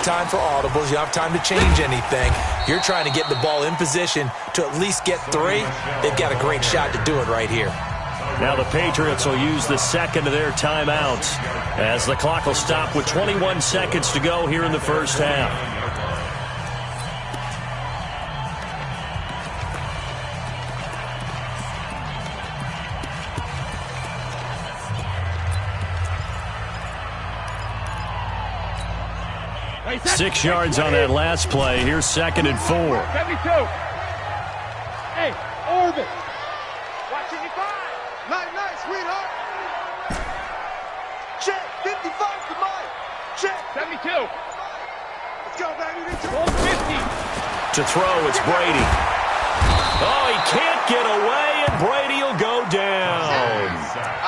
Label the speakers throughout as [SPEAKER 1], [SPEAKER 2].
[SPEAKER 1] time for audibles. You don't have time to change anything. You're trying to get the ball in position to at least get 3. They've got a great shot to do it right here.
[SPEAKER 2] Now the Patriots will use the second of their timeouts as the clock will stop with 21 seconds to go here in the first half.
[SPEAKER 3] Hey,
[SPEAKER 2] 6 yards on that last play. Here's 2nd and 4.
[SPEAKER 3] 72. Hey, orbit. Watching you five. Night, sweetheart. Check. 55 to Mike. Check. 72. Let's go, baby. 50.
[SPEAKER 2] To throw, it's Brady. Oh, he can't get away, and Brady will go down.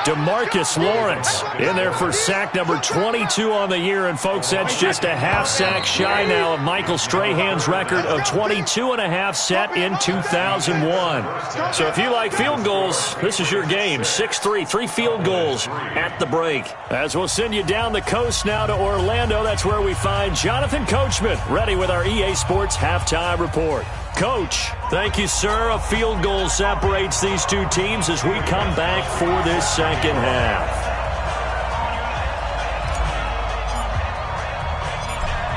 [SPEAKER 2] DeMarcus Lawrence in there for sack number 22 on the year. And, folks, that's just a half sack shy now of Michael Strahan's record of 22.5 set in 2001. So if you like field goals, this is your game. 6-3, 3 field goals at the break. As we'll send you down the coast now to Orlando, that's where we find Jonathan Coachman ready with our EA Sports Halftime Report. Coach, thank you, sir. A field goal separates these two teams as we come back for this second half.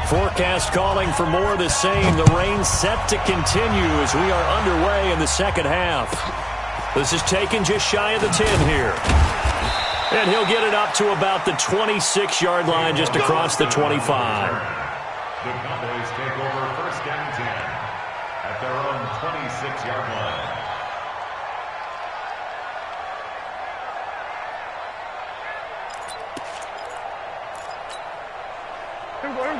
[SPEAKER 2] Forecast calling for more of the same. The rain set to continue as we are underway in the second half. This is taken just shy of the 10 here. And he'll get it up to about the 26-yard line, just across the 25.
[SPEAKER 4] The Cowboys take over first and 10 at their own 26-yard line.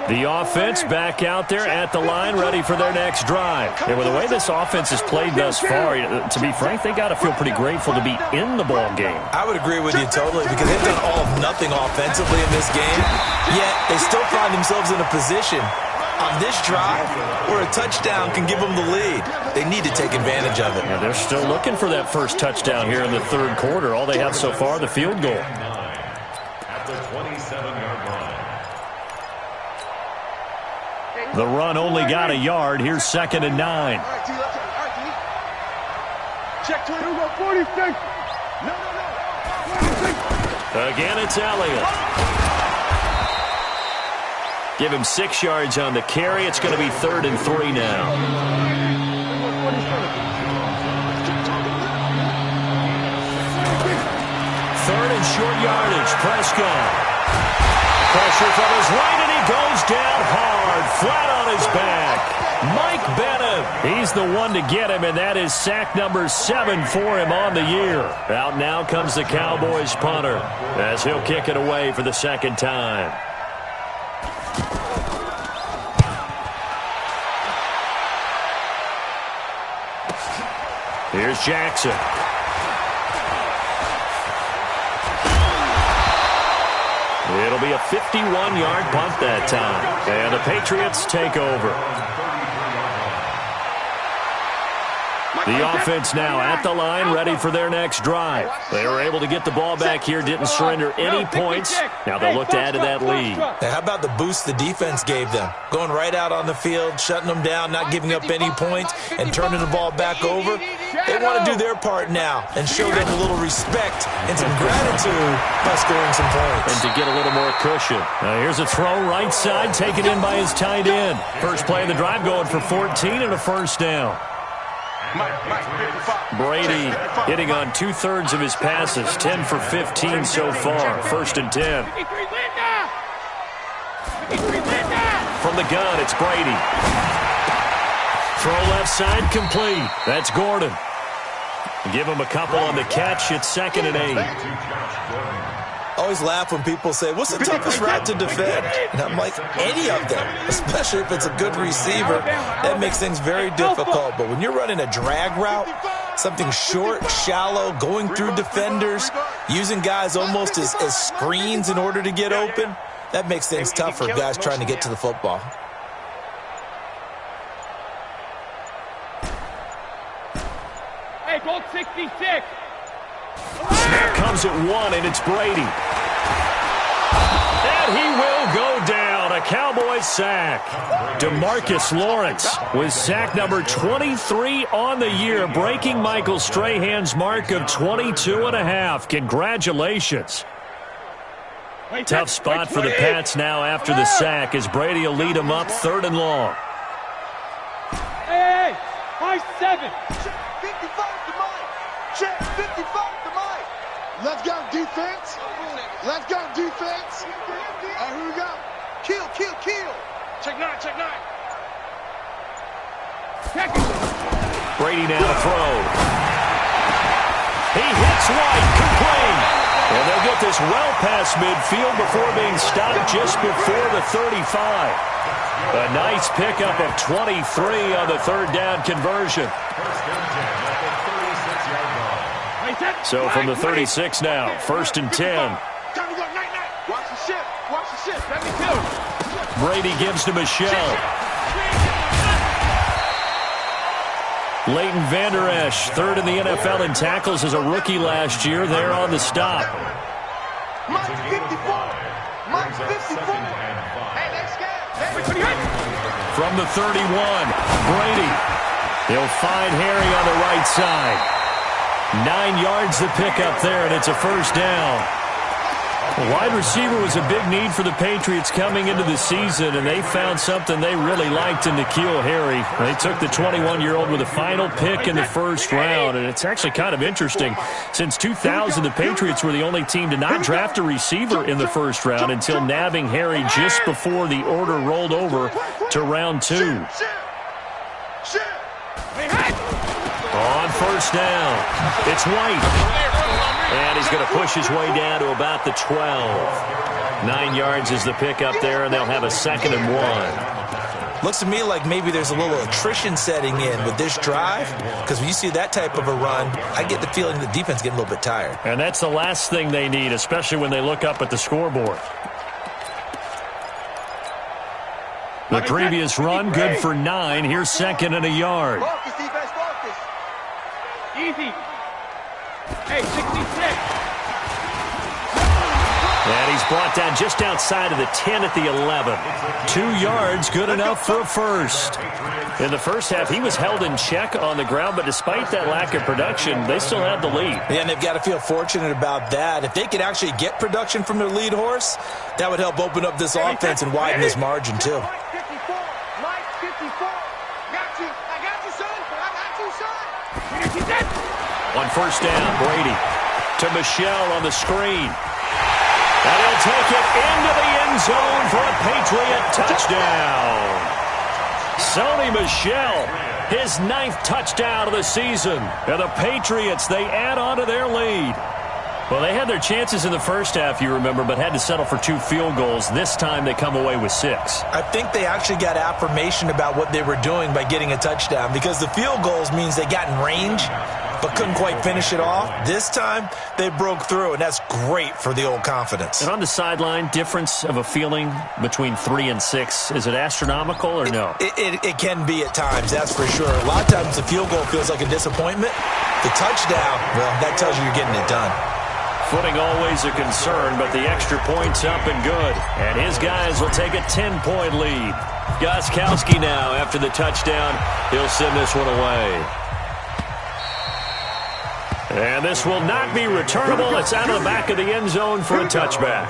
[SPEAKER 2] The offense back out there at the line, ready for their next drive. And with the way this offense has played thus far, to be frank, they got to feel pretty grateful to be in the ball game.
[SPEAKER 1] I would agree with you totally, because they've done all of nothing offensively in this game, yet they still find themselves in a position on this drive where a touchdown can give them the lead. They need to take advantage of it.
[SPEAKER 2] Yeah, they're still looking for that first touchdown here in the third quarter. All they have so far, the field goal.
[SPEAKER 4] At the 27-yard line.
[SPEAKER 2] The run only got a yard. Here's 2nd and 9.
[SPEAKER 3] Check 46. No. 46.
[SPEAKER 2] Again, it's Elliott. Give him 6 yards on the carry. It's going to be 3rd and 3 now. 3rd and short yardage. Prescott. Pressure from his right, and he goes down hard, flat on his back. Mike Bennett, he's the one to get him, and that is sack number 7 for him on the year. Out now comes the Cowboys punter as he'll kick it away for the second time. Here's Jackson. It'll be a 51-yard punt that time. And the Patriots take over. The offense now at the line, ready for their next drive. They were able to get the ball back here, didn't surrender any points. Now they'll look to add to that lead.
[SPEAKER 1] Now, how about the boost the defense gave them? Going right out on the field, shutting them down, not giving up any points, and turning the ball back over. They want to do their part now and show them a little respect and some gratitude by scoring some points.
[SPEAKER 2] And to get a little more cushion. Now here's a throw right side, taken in by his tight end. First play of the drive going for 14 and a first down. Brady hitting on 2/3 of his passes, 10 for 15 so far. 1st and 10. From the gun, it's Brady. Throw left side, complete. That's Gordon. Give him a couple on the catch. It's 2nd and 8.
[SPEAKER 1] I always laugh when people say, what's the toughest route to defend? And I'm like, any of them, especially if it's a good receiver. That makes things very difficult. But when you're running a drag route, something short, shallow, going through defenders, using guys almost as screens in order to get open, that makes things tough for guys trying to get to the football.
[SPEAKER 3] Hey, goal 66.
[SPEAKER 2] Snap comes at 1, and it's Brady. And he will go down. A a Cowboys sack. DeMarcus Lawrence with sack number 23 on the year, breaking Michael Strahan's mark of 22.5. Congratulations. Tough spot for the Pats now after the sack as Brady will lead them up 3rd and long.
[SPEAKER 3] Hey, high 7. 55 to Mike. Check, 55 to Mike. Let's go, defense. Let's go, defense. Here we go. Kill. Check 9.
[SPEAKER 2] Brady now to throw. He hits White, complete. And they'll get this well past midfield before being stopped just before the 35. A nice pickup of 23 on the 3rd down conversion. So from the 36 now, 1st and 10. Brady gives to Michelle. Leighton Vander Esch, 3rd in the NFL in tackles as a rookie last year. There on the stop.
[SPEAKER 3] Mike 54. Hey, let's go.
[SPEAKER 2] From the 31, Brady. He'll find Harry on the right side. 9 yards to pick up there, and it's a 1st down. A wide receiver was a big need for the Patriots coming into the season, and they found something they really liked in N'Keal Harry. They took the 21-year-old with a final pick in the 1st round, and it's actually kind of interesting. Since 2000, the Patriots were the only team to not draft a receiver in the 1st round until nabbing Harry just before the order rolled over to round 2. On 1st down, it's White. And he's going to push his way down to about the 12. 9 yards is the pickup there, and they'll have a 2nd and 1.
[SPEAKER 1] Looks to me like maybe there's a little attrition setting in with this drive, because when you see that type of a run, I get the feeling the defense is getting a little bit tired.
[SPEAKER 2] And that's the last thing they need, especially when they look up at the scoreboard. The previous run, good for 9. Here's 2nd and a yard.
[SPEAKER 3] Focus, defense, focus. Easy. Hey, 66.
[SPEAKER 2] And he's brought down just outside of the 10 at the 11. 2 yards, good enough for a 1st. In the 1st half, he was held in check on the ground, but despite that lack of production, they still had the lead.
[SPEAKER 1] Yeah, and they've got to feel fortunate about that. If they could actually get production from their lead horse, that would help open up this offense and widen this margin, too.
[SPEAKER 3] Mike 54. Mike 54. Got you. I got you, son.
[SPEAKER 2] On 1st down, Brady to Michelle on the screen. And he'll take it into the end zone for a Patriot touchdown. Sony Michel, his 9th touchdown of the season. And the Patriots, they add on to their lead. Well, they had their chances in the 1st half, you remember, but had to settle for 2 field goals. This time they come away with 6.
[SPEAKER 1] I think they actually got affirmation about what they were doing by getting a touchdown, because the field goals means they got in range but couldn't quite finish it off. This time they broke through, and that's great for the old confidence.
[SPEAKER 2] And on the sideline, difference of a feeling between 3 and 6, is it astronomical or no?
[SPEAKER 1] It can be at times, that's for sure. A lot of times the field goal feels like a disappointment. The touchdown, well, that tells you you're getting it done.
[SPEAKER 2] Footing always a concern, but the extra point's up and good. And his guys will take a 10-point lead. Gostkowski now, after the touchdown, he'll send this one away. And this will not be returnable. It's out of the back of the end zone for a touchback.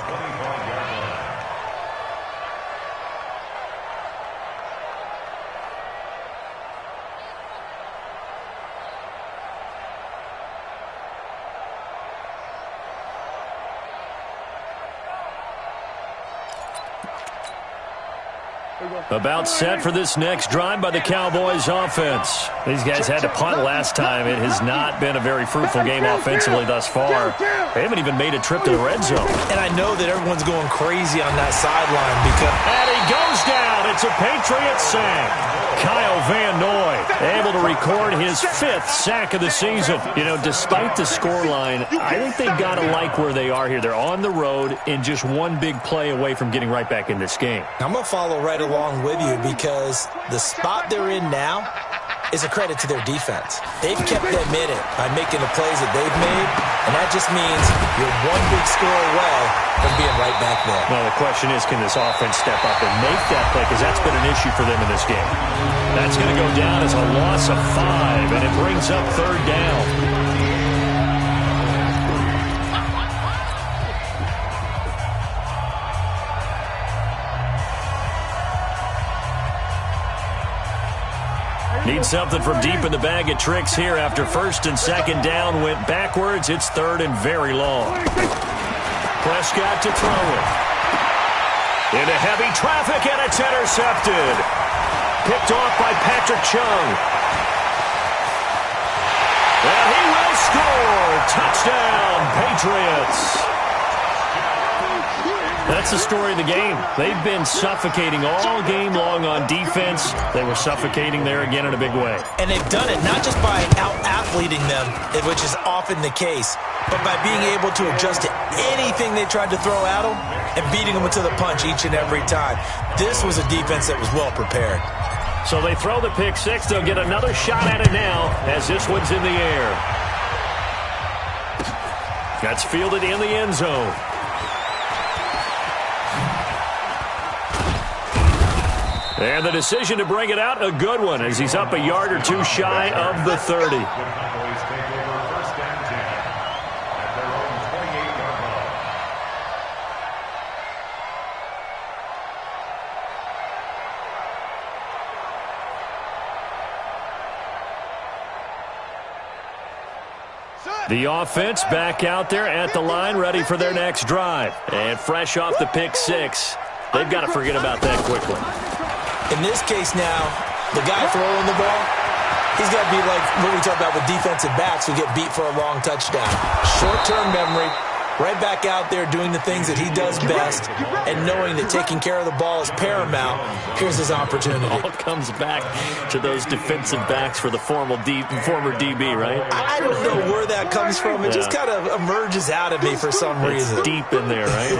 [SPEAKER 2] About set for this next drive by the Cowboys offense. These guys had to punt last time. It has not been a very fruitful game offensively thus far. They haven't even made a trip to the red zone.
[SPEAKER 1] And I know that everyone's going crazy on that sideline because...
[SPEAKER 2] And he goes down. It's a Patriot sack. Kyle Van Noy able to record his 5th sack of the season. You know, despite the scoreline, I think they've got to like where they are here. They're on the road and just one big play away from getting right back in this game.
[SPEAKER 1] I'm going to follow right along with you because the spot they're in now, is a credit to their defense. They've kept them in it by making the plays that they've made, and that just means you're one big score away from being right back there.
[SPEAKER 2] Well, the question is, can this offense step up and make that play? Because that's been an issue for them in this game. That's going to go down as a loss of 5, and it brings up third down. Need something from deep in the bag of tricks here after first and second down went backwards. It's third and very long. Prescott to throw it. Into heavy traffic, and it's intercepted. Picked off by Patrick Chung. And he will score. Touchdown, Patriots. That's the story of the game. They've been suffocating all game long on defense. They were suffocating there again in a big way.
[SPEAKER 1] And they've done it not just by out-athleting them, which is often the case, but by being able to adjust to anything they tried to throw at them and beating them to the punch each and every time. This was a defense that was well prepared.
[SPEAKER 2] So they throw the pick six. They'll get another shot at it now as this one's in the air. That's fielded in the end zone. And the decision to bring it out, a good one, as he's up a yard or two shy of the 30.
[SPEAKER 4] The Cowboys take over first and 10 at their own 28-yard line.
[SPEAKER 2] The offense back out there at the line, ready for their next drive. And fresh off the pick six, they've got to forget about that quickly.
[SPEAKER 1] In this case now, the guy throwing the ball, he's got to be like what we talk about with defensive backs who get beat for a long touchdown. Short-term memory, right back out there doing the things that he does best, and knowing that taking care of the ball is paramount. Here's his opportunity.
[SPEAKER 2] All comes back to those defensive backs for the former DB, right?
[SPEAKER 1] I don't know where that comes from. It just kind of emerges out of me for some reason.
[SPEAKER 2] It's deep in there, right?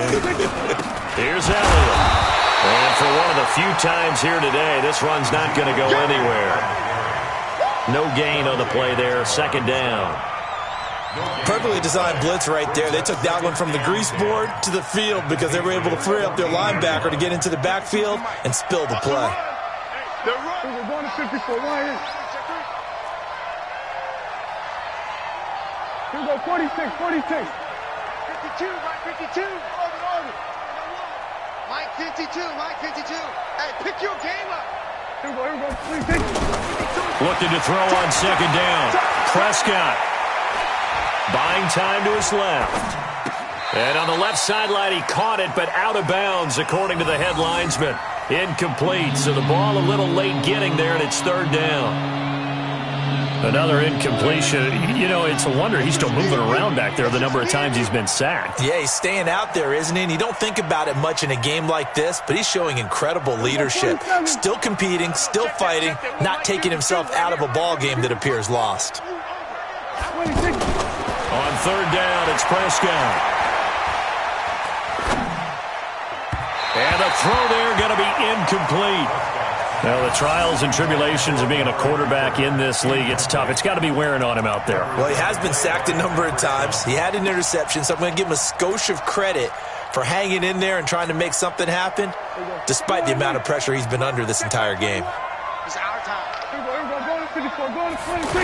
[SPEAKER 2] Here's Elliott. And for one of the few times here today, this run's not going to go anywhere. No gain on the play there, second down.
[SPEAKER 1] Perfectly designed blitz right there. They took that one from the grease board to the field because they were able to free up their linebacker to get into the backfield and spill the play.
[SPEAKER 3] We're going to 54. Why is? Here we go, 46, 46. 52, Mike 52. Over. Mike 52, Mike 52. Hey, pick your game up. Here we go, 46.
[SPEAKER 2] Looking to throw on second down. Prescott. Buying time to his left. And on the left sideline, he caught it, but out of bounds, according to the head linesman. Incomplete, so the ball a little late getting there, and it's third down. Another incompletion. You know, it's a wonder he's still moving around back there the number of times he's been sacked.
[SPEAKER 1] Yeah, he's staying out there, isn't he? And you don't think about it much in a game like this, but he's showing incredible leadership. Still competing, still fighting, not taking himself out of a ball game that appears lost.
[SPEAKER 2] On third down, it's Prescott. And the throw there going to be incomplete. Well, the trials and tribulations of being a quarterback in this league, it's tough. It's got to be wearing on him out there.
[SPEAKER 1] Well, he has been sacked a number of times. He had an interception, so I'm going to give him a skosh of credit for hanging in there and trying to make something happen, despite the amount of pressure he's been under this entire game.
[SPEAKER 3] It's our time. Here we go, going to 54, going to 26.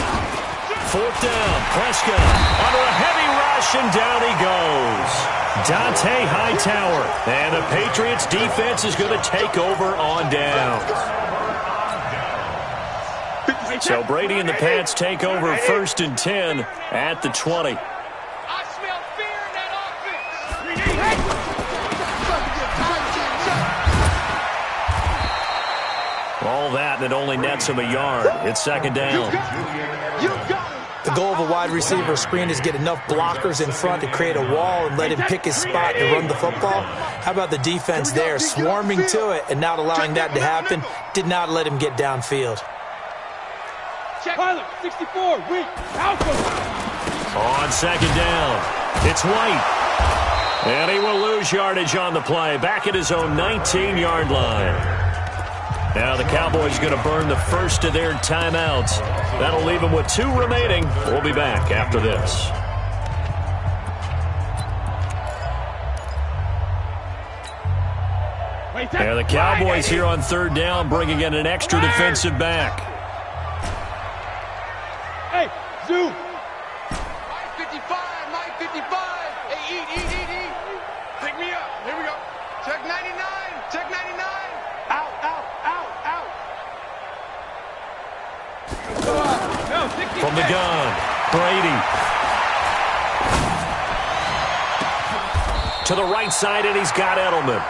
[SPEAKER 2] Fourth down, Prescott under a heavy rush, and down he goes. Dante Hightower, and the Patriots defense is going to take over on downs. So Brady and the Pats take over first and 10 at the 20.
[SPEAKER 3] I smell fear in that offense.
[SPEAKER 2] All that, and it only nets him a yard. It's second down.
[SPEAKER 3] You got it.
[SPEAKER 1] The goal of a wide receiver screen is get enough blockers in front to create a wall and let him pick his spot to run the football. How about the defense there, swarming to it and not allowing that to happen? Did not let him get downfield.
[SPEAKER 3] Tyler, 64, weak, alpha.
[SPEAKER 2] On second down, it's White. And he will lose yardage on the play, back at his own 19-yard line. Now the Cowboys going to burn the first of their timeouts. That'll leave them with 2 remaining. We'll be back after this. Now the Cowboys here on 3rd down, bringing in an extra defensive back.
[SPEAKER 3] Hey, Zoo. Mike 55, Mike 55. Hey, eat. Pick me up. Here we go. Check 99, check 99. Out. No, 60.
[SPEAKER 2] From the gun, Brady. To the right side, and he's got Edelman.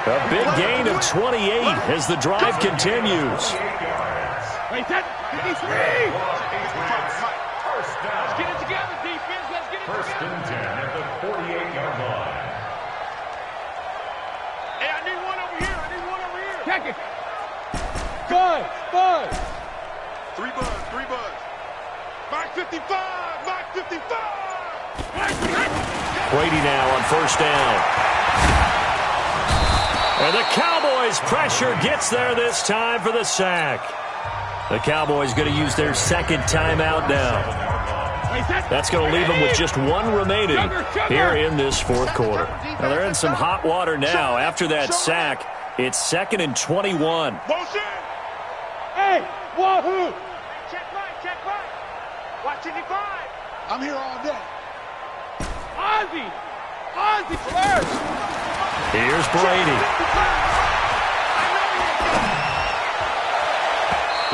[SPEAKER 2] A big gain of 28 as the drive continues.
[SPEAKER 3] Wait, that 53. Let's get it together, defense. Let's get it together.
[SPEAKER 4] 1st and 10 at the 48-yard line.
[SPEAKER 3] Hey, I need one over here. Check it. Buzz. 3 buzz. Mike 55.
[SPEAKER 2] Brady now on 1st down. And the Cowboys' pressure gets there this time for the sack. The Cowboys going to use their 2nd timeout now. That's going to leave them with just 1 remaining here in this 4th quarter. Now they're in some hot water now. After that sack, it's 2nd and 21.
[SPEAKER 3] Hey, wahoo! Check right. Watch 55. I'm here all day. Ozzy first.
[SPEAKER 2] Here's Brady.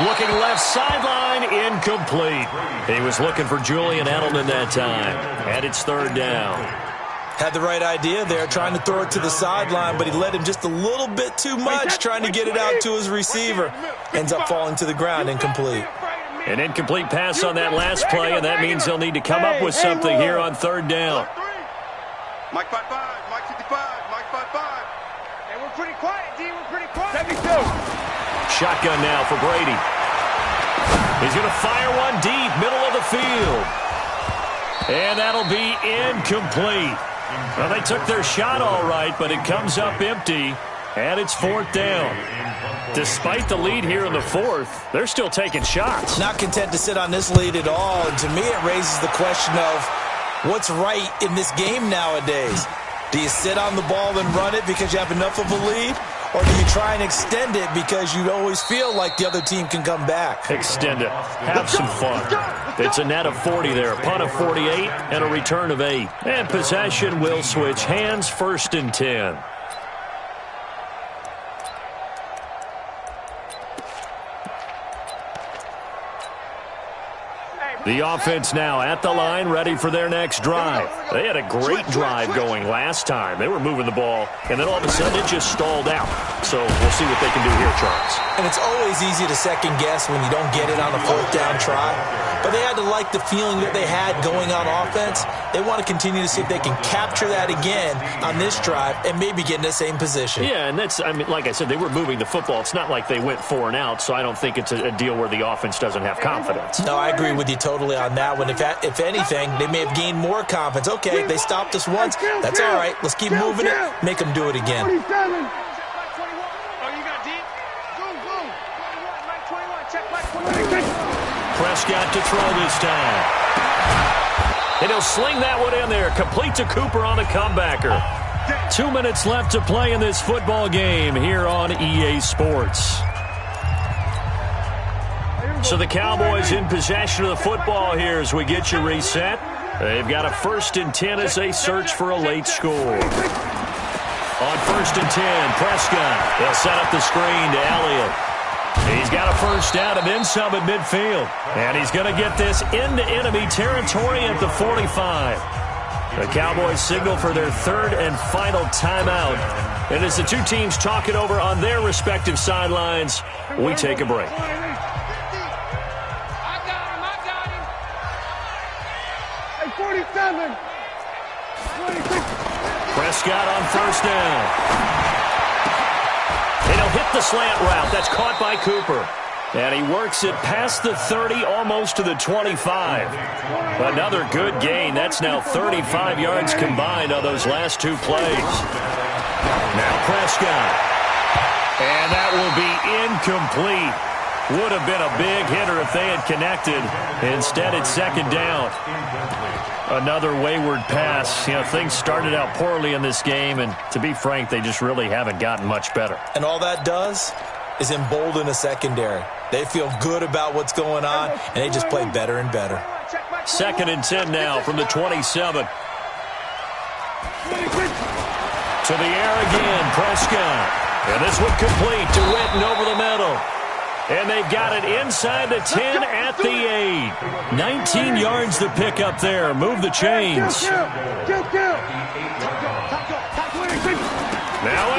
[SPEAKER 2] Looking left sideline, incomplete. He was looking for Julian Edelman that time. And it's 3rd down.
[SPEAKER 1] Had the right idea there, trying to throw it to the sideline, but he led him just a little bit too much, trying to get it out to his receiver. Ends up falling to the ground, incomplete.
[SPEAKER 2] An incomplete pass on that last play, and that means they'll need to come up with something here on 3rd down.
[SPEAKER 3] Mike 55, Mike 55, Mike 55. Hey, we're pretty quiet, D. We're pretty quiet. 72.
[SPEAKER 2] Shotgun now for Brady. He's going to fire one deep, middle of the field. And that'll be incomplete. Well, they took their shot all right, but it comes up empty, and it's 4th down. Despite the lead here in the 4th, they're still taking shots.
[SPEAKER 1] Not content to sit on this lead at all, and to me it raises the question of what's right in this game nowadays. Do you sit on the ball and run it because you have enough of a lead? Or do you try and extend it because you always feel like the other team can come back?
[SPEAKER 2] Extend it. Have some fun. It's a net of 40 there, a punt of 48, and a return of 8. And possession will switch hands, 1st and 10. The offense now at the line, ready for their next drive. They had a great drive going last time. They were moving the ball, and then all of a sudden it just stalled out. So we'll see what they can do here, Charles.
[SPEAKER 1] And it's always easy to second guess when you don't get it on a 4th down try. But they had to like the feeling that they had going on offense. They want to continue to see if they can capture that again on this drive and maybe get in the same position.
[SPEAKER 2] Yeah, and that's, I mean, like I said, they were moving the football. It's not like they went 4 and out, so I don't think it's a deal where the offense doesn't have confidence.
[SPEAKER 1] No, I agree with you totally on that one. If anything, they may have gained more confidence. Okay, they stopped us once. That's all right. Let's keep moving it. Make them do it again.
[SPEAKER 2] Prescott to throw this time. And he'll sling that one in there. Complete to Cooper on the comebacker. 2 minutes left to play in this football game here on EA Sports. So the Cowboys in possession of the football here as we get you reset. They've got a 1st and 10 as they search for a late score. On 1st and 10, Prescott. They'll set up the screen to Elliott. He's got a 1st down and then some at midfield. And he's going to get this into enemy territory at the 45. The Cowboys signal for their 3rd and final timeout. And as the two teams talk it over on their respective sidelines, we take a break.
[SPEAKER 3] I got him. 47. 26.
[SPEAKER 2] Prescott on 1st down. And he'll hit the slant route. That's caught by Cooper. And he works it past the 30, almost to the 25. Another good gain. That's now 35 yards combined on those last 2 plays. Now Prescott. And that will be incomplete. Would have been a big hitter if they had connected. Instead, it's second down. Another wayward pass. You know, things started out poorly in this game, and to be frank, they just really haven't gotten much better.
[SPEAKER 1] And all that does is embolden a secondary. They feel good about what's going on, and they just play better and better.
[SPEAKER 2] Second and 10 now from the 27. To the air again, Prescott. And this one complete to Witten over the middle. And they've got it inside the 10 at the 8. 19 yards to pick up there. Move the chains. Now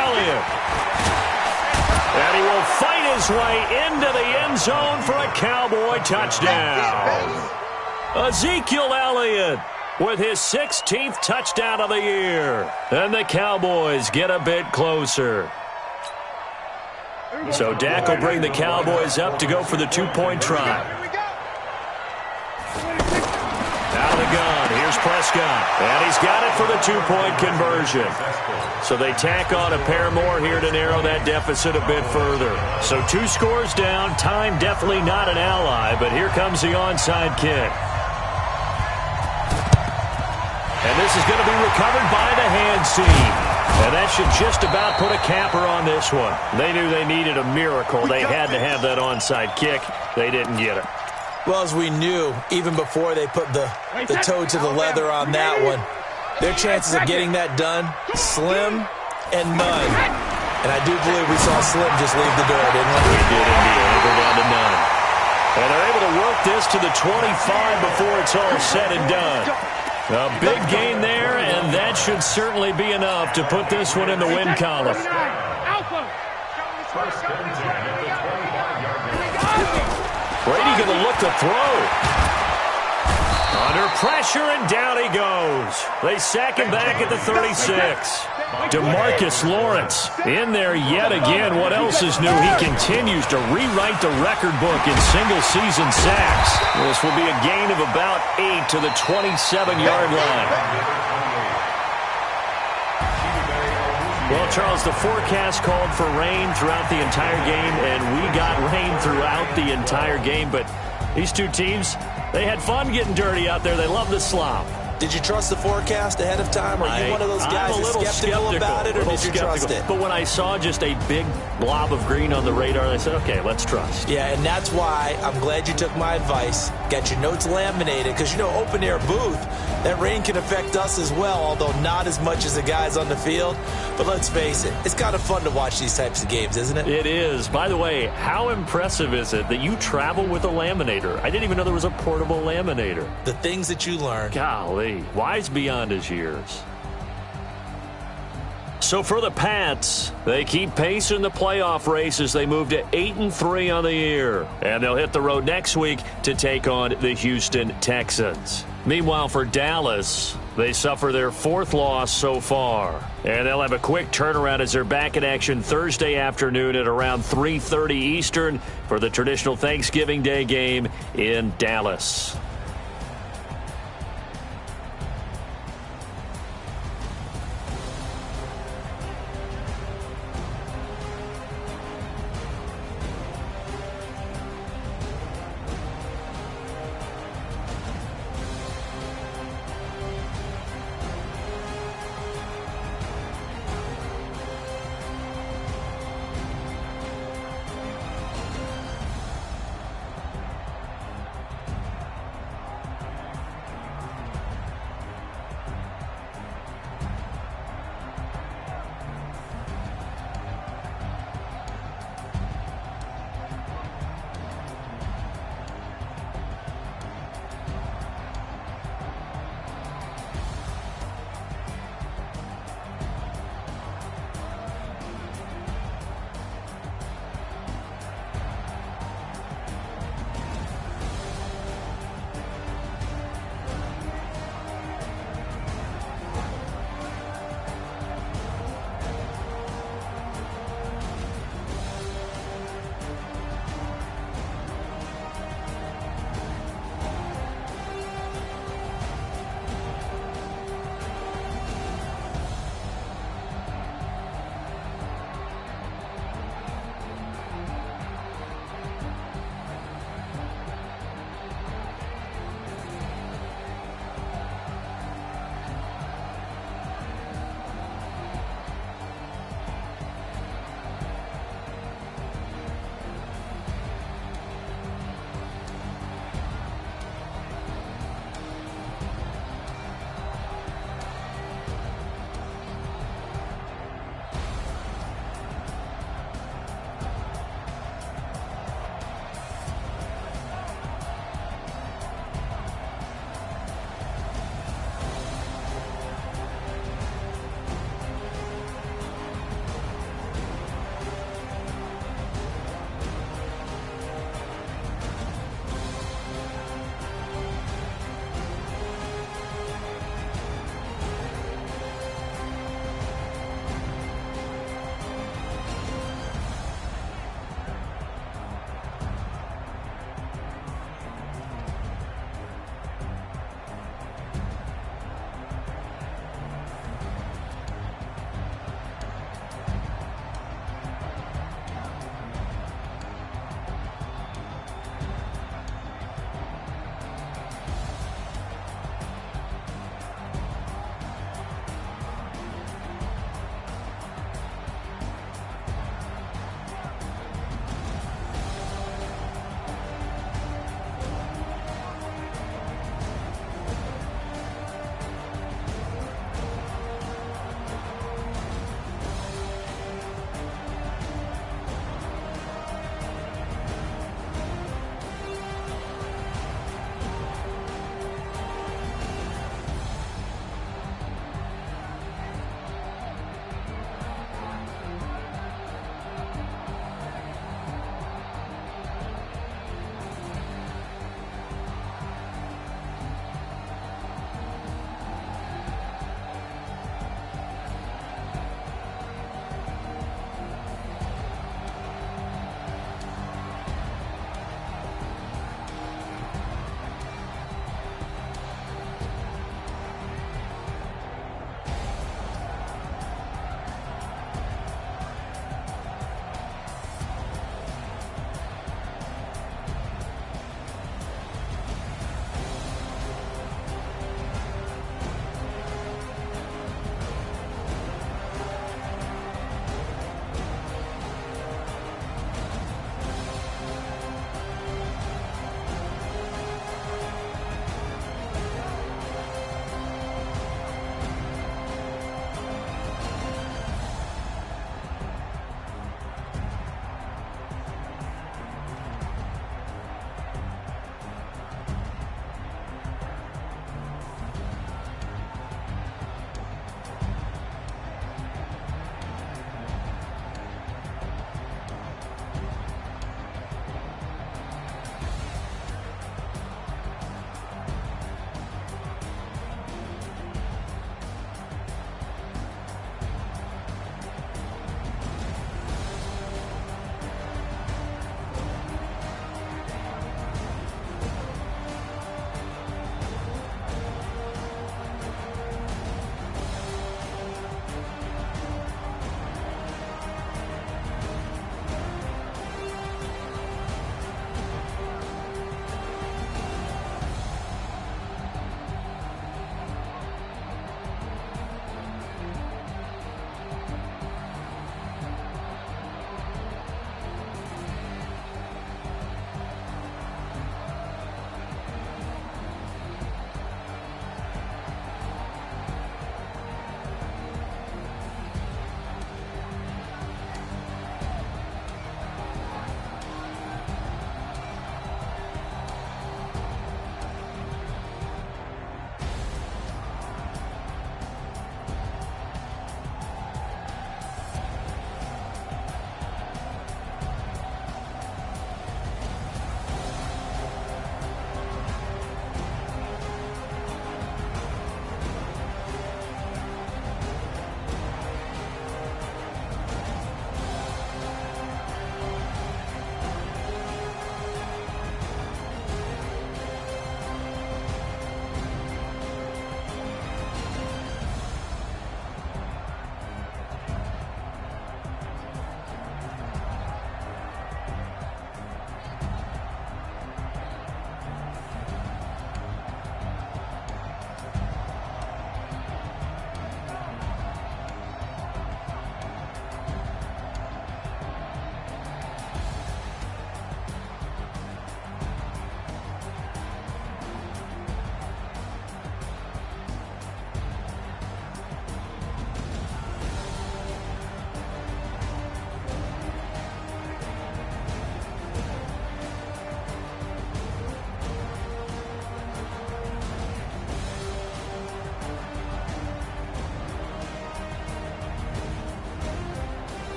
[SPEAKER 2] Elliott. And he will fight his way into the end zone for a Cowboy touchdown. Ezekiel Elliott with his 16th touchdown of the year. And the Cowboys get a bit closer. So Dak will bring the Cowboys up to go for the two-point try. Out of the gun, here's Prescott. And he's got it for the two-point conversion. So they tack on a pair more here to narrow that deficit a bit further. So 2 scores down, time definitely not an ally, but here comes the onside kick. And this is going to be recovered by the hands team. And that should just about put a capper on this one. They knew they needed a miracle. They had to have that onside kick. They didn't get it.
[SPEAKER 1] Well, as we knew, even before they put the toe to the leather on that one, their chances of getting that done, slim and none. And I do believe we saw Slim just leave the door, didn't we?
[SPEAKER 2] We did indeed. They go down to none. And they're able to work this to the 25 before it's all said and done. A big gain there, and that should certainly be enough to put this one in the win column. Brady going to look to throw. Under pressure, and down he goes. They sack him back at the 36. DeMarcus Lawrence in there yet again. What else is new? He continues to rewrite the record book in single-season sacks. This will be a gain of about 8 to the 27-yard line. Well, Charles, the forecast called for rain throughout the entire game, and we got rain throughout the entire game. But these two teams, they had fun getting dirty out there. They love the slop.
[SPEAKER 1] Did you trust the forecast ahead of time? Are you one of those guys that's skeptical about it, or did you trust it?
[SPEAKER 2] But when I saw just a big blob of green on the radar, I said, okay, let's trust.
[SPEAKER 1] Yeah, and that's why I'm glad you took my advice. Got your notes laminated, because, you know, open-air booth, that rain can affect us as well, although not as much as the guys on the field. But let's face it, it's kind of fun to watch these types of games, isn't it?
[SPEAKER 2] It is. By the way, how impressive is it that you travel with a laminator? I didn't even know there was a portable laminator.
[SPEAKER 1] The things that you learn.
[SPEAKER 2] Golly. Wise beyond his years. So for the Pats, they keep pace in the playoff race as they move to 8-3 on the year. And they'll hit the road next week to take on the Houston Texans. Meanwhile, for Dallas, they suffer their 4th loss so far. And they'll have a quick turnaround as they're back in action Thursday afternoon at around 3:30 Eastern for the traditional Thanksgiving Day game in Dallas.